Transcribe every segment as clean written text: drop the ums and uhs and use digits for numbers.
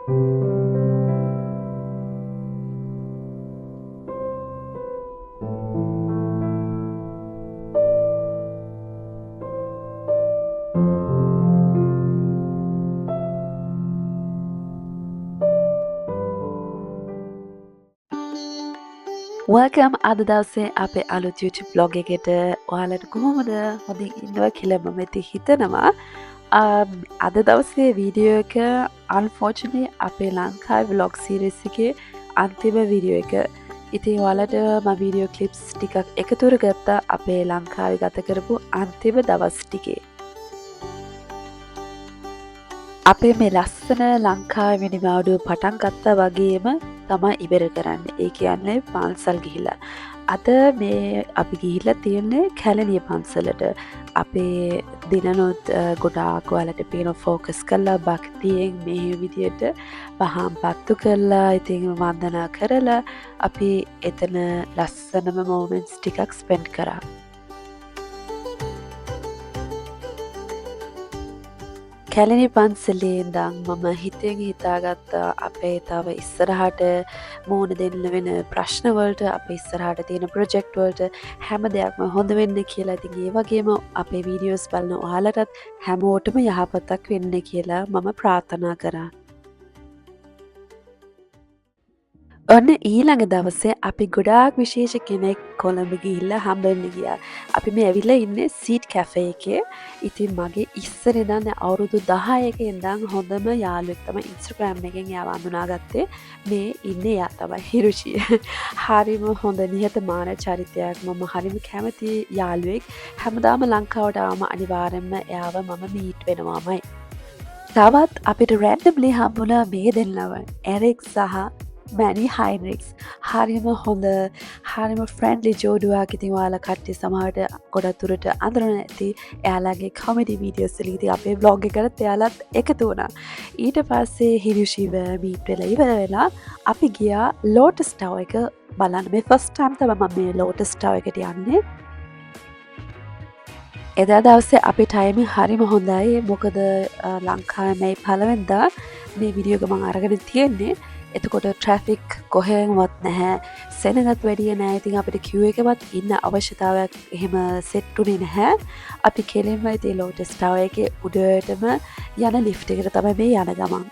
Welcome අද දවසේ අපේ අලුත් YouTube vlog එකට ඔයාලට කොහොමද හොඳින් ඉන්නවා කියලා මම ඉතින් හිතනවා. අද දවසේ වීඩියෝ එක unfortunately අපේ ලංකාවේ vlog series එකේ අන්තිම වීඩියෝ එක. ඉතින් ඔයාලට මම වීඩියෝ clips ටිකක් එකතු කරගත්තා අපේ ලංකාවේ ගත කරපු අන්තිම දවස් ටිකේ. අපේ මේ ලස්සන ලංකාවේ මිනිමවුඩුව පටන් ගත්තා වගේම තමයි ඉවර කරන්නේ. ඒ කියන්නේ පන්සල් ගිහිලා. අද මේ අපි ගිහිල්ලා තියෙන්නේ කැලණිය පන්සලට. අපේ දිනනොත් ගොඩාක් ඔයාලට පේන ફોකස් කරලා භක්තියෙන් මේ විදියට වහම් පත්තු කරලා ඉතින් වන්දනා කරලා අපි එතන ලස්සනම මොමන්ට්ස් ටිකක් ස්පෙන්ඩ් කරා. කැලණි පන්සලේ ඉඳන් මම හිතෙන් හිතාගත්තා අපේ තව ඉස්සරහට මෝන දෙන්න වෙන ප්‍රශ්න වලට අපේ ඉස්සරහට තියෙන ප්‍රොජෙක්ට් වලට හැම දෙයක්ම හොඳ වෙන්න කියලා. ඉතින් ඒ වගේම අපේ වීඩියෝස් බලන ඔයාලටත් හැමෝටම යහපතක් වෙන්න කියලා මම ප්‍රාර්ථනා කරා. ඔන්න ඊළඟ දවසේ අපි ගොඩාක් විශේෂ කෙනෙක් කොළඹ ගිහිල්ලා හම්බෙන්න ගියා. අපි මේ ඇවිල්ලා ඉන්නේ සීට් කැෆේ එකේ. ඉතින් මගේ ඉස්සර ඉඳන් අවුරුදු 10ක ඉඳන් හොඳම යාළුවෙක් තමයි Instagram එකෙන් එයාව අඳුනාගත්තේ. මේ ඉන්නේ එයා තමයි හිරුෂි. හරිම හොඳ නිහතමාන චරිතයක්. මම හරිම කැමති යාළුවෙක්. හැමදාම ලංකාවට ආවම අනිවාර්යෙන්ම එයාව මම මීට් වෙනවාමයි. තවත් අපිට රැන්ඩම්ලි හම්බුණා මේ දෙන්නව. එරික් සහ මැනි හයින්රික්ස්. හරිම හොඳ හරිම ෆ්‍රෙන්ඩ්ලි ජෝඩුවක්. ඉතින් ඔයාලා කට්ටිය සමහරට ගොඩක් දුරට අඳුරන ඇති එයාලගේ කොමඩි වීඩියෝස් වල ඉතින් අපේ vlog එකකට එයාලත් එකතු වුණා. ඊට පස්සේ හිරුෂිව මීට් වෙලා ඉවර වෙලා අපි ගියා ලෝටස් ටවර් එක බලන්න. මේ ෆස්ට් ටයිම් තමයි මම මේ ලෝටස් ටවර් එකට යන්නේ. එදා දවසේ අපේ ටයිමින් හරිම හොඳයි. මොකද ලංකාවේ මේ පළවෙනිදා මේ වීඩියෝ එක මම අරගෙන තියෙන්නේ. එතකොට ට්‍රැෆික් කොහෙන්වත් නැහැ. සෙනගත් වැඩිය නෑ. ඉතින් අපිට queue එකවත් ඉන්න අවශ්‍යතාවයක් එහෙම සෙට් උනේ නැහැ. අපි කෙලින්ම ඉතින් ලෝටස් ටවර් එකේ උඩටම යන ලිෆ්ට් එකට තමයි මේ යන ගමන්.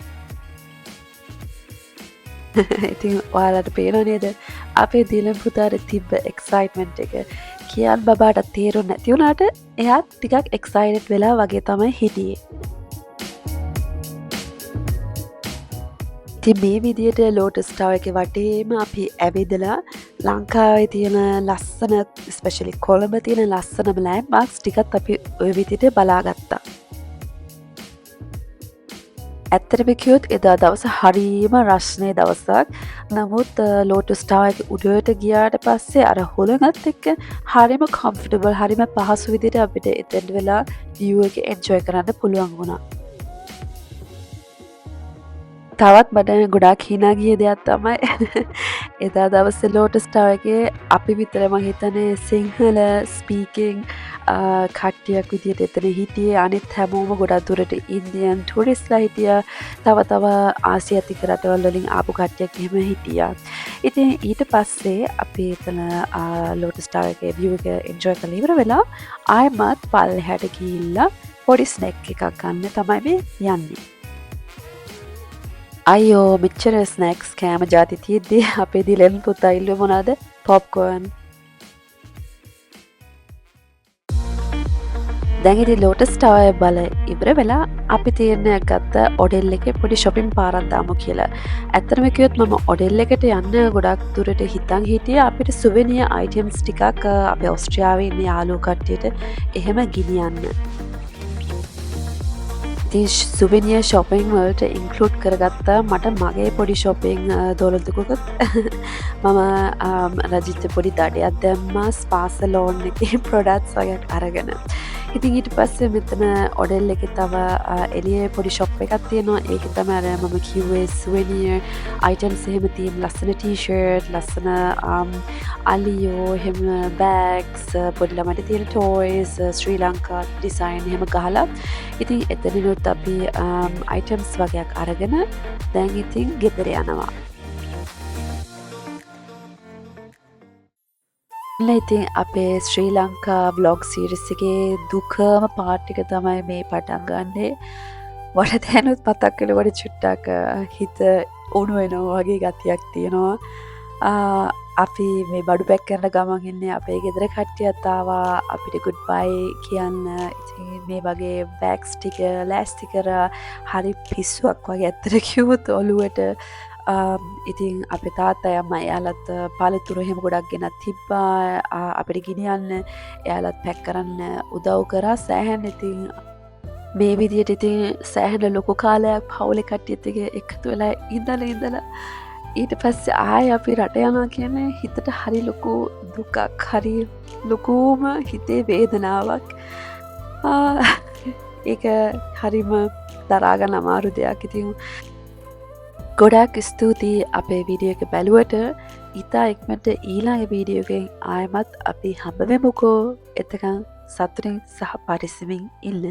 ඉතින් ඔයාලට පේනව නේද අපේ දිලන් පුතාට තිබ්බ එක්සයිට්මන්ට් එක. කියන් බබාට තේරුම් නැති වුණාට එයාත් ටිකක් එක්සයිටඩ් වෙලා වගේ තමයි හිටියේ. ඉතින් මේ විදියට ලෝටස් ටවර් එකේ වටේම අපි ඇවිදලා ලංකාවේ තියෙන ලස්සන ස්පෙෂලි කොළඹ තියෙන ලස්සනම ලෑන්ඩ්මාර්ක්ස් ටිකත් අපි ওই විදියට බලාගත්තා. ඇත්තටම කිව්වොත් එදා දවස හරිම රස්නේ දවසක්. නමුත් ලෝටස් ටවර් එකේ උඩට ගියාට පස්සේ අර හොලඟත් එක්ක හරිම කම්ෆර්ටබල් හරිම පහසු විදියට අපිට එතෙන් වෙලා view එක enjoy කරන්න පුළුවන් වුණා. තවත් මට ගොඩාක් හිනා ගිය දෙයක් තමයි එදා දවසේ ලෝටස් ටවර් එකේ අපි විතර මම හිතන්නේ සිංහල ස්පීකින් කට්ටියක් විදියට එතන හිටියේ. අනිත් හැමෝම ගොඩක් දුරට ඉන්දියන් ටූරිස්ට්ලා හිටියා. තව ආසියාතික රටවල් වලින් ආපු කට්ටියක් එහෙම හිටියා. ඉතින් ඊට පස්සේ අපි එතන ලෝටස් ටවර් එකේ view එක enjoy කරලා ඉවර වෙලා ආයෙමත් පල්ලෙහාට ගිහිල්ලා පොඩි ස්නැක් එකක් ගන්න තමයි මේ යන්නේ. අයියෝ මෙච්චර ස්නැක්ස් කෑම ජාති තියෙද්දි අපේ දිලෙන් පුතා ඉල්ලුවේ මොනවද? පොප්කෝර්න්. දැන් ඉතින් ලෝටස් ටවර් බල ඉවර වෙලා අපි තීරණයක් ගත්ත ඔඩෙල් එකේ පොඩි shopping පාරක් දාමු කියලා. ඇත්තටම කිව්වොත් මම ඔඩෙල් එකට යන්න ගොඩක් දුරට හිතන් හිටියේ අපිට සුවෙනියර් අයිටම්ස් ටිකක් අපේ ඕස්ට්‍රේලියාවේ ඉන්න යාළුවෝ කට්ටියට එහෙම ගෙනියන්න. සුවෙනියර් shopping වලට ඉන්ක්ලූඩ් කරගත්තා මට මගේ පොඩි shopping දොළොන්දුකුත් මම රජිත පොඩි දඩයක් දැම්මා ස්පා සලෝන් එකේ ප්‍රොඩක්ට්ස් වගේ අරගෙන. ඉතින් ඊට පස්සේ මෙතන ඔඩෙල් එකේ තව එළියේ පොඩි ෂොප් එකක් තියෙනවා. ඒකේ තමයි අර මම කිව්වේ souvenir items එහෙම තියෙන ලස්සන t-shirt, ලස්සන අලියෝ, එහෙම bags, පොඩි ළමයින්ට තියෙන toys, ශ්‍රී ලංකා design එහෙම ගහලා. ඉතින් එතනිනුත් අපි items වගේක් අරගෙන දැන් ඉතින් ගෙදර යනවා. ඉතින් අපේ ශ්‍රී ලංකා බ්ලොග් සීරිස් එකේ දුකම පාර්ට් එක තමයි මේ පටන් ගන්නේ. මට දැනුත් මතක් වෙනකොට චුට්ටක් හිත උණු වෙනවා වගේ ගතියක් තියෙනවා. අපි මේ බඩු පැක් කරන ගමන් ඉන්නේ අපේ ගෙදර කට්ටියත් ආවා අපිට ගුඩ් බයි කියන්න. ඉතින් මේ වගේ බෑග්ස් ටික ලෑස්ති කරා හරි පිස්සුවක් වගේ ඇත්තට කිව්වොත් ඔළුවට. ඉතින් අපේ තාත්තා අම්මා එයාලත් පළතුරු එහෙම ගොඩක් ගෙනත් තිබ්බා අපිට ගෙනියන්න. එයාලත් පැක් කරන්න උදව් කරා සෑහෙන. ඉතින් මේ විදියට ඉතින් සෑහෙන ලොකු කාලයක් පවුලේ කට්ටියත් එක්ක එකතු වෙලා ඉඳලා ඊට පස්සේ ආයෙ අපි රට යනවා කියන්නේ හිතට හරි ලොකු දුකක්, හරි ලොකුම හිතේ වේදනාවක්. ඒක හරිම දරා ගන්න අමාරු දෙයක්. ඉතින් ගොඩාක් ස්තුතියි අපේ වීඩියෝ එක බැලුවට. ඉතා ඉක්මනට ඊළඟ වීඩියෝ එකෙන් ආයෙමත් අපි හම්බ වෙමුකෝ. එතකන් සතුටින් සහ පරිස්සමින් ඉන්න.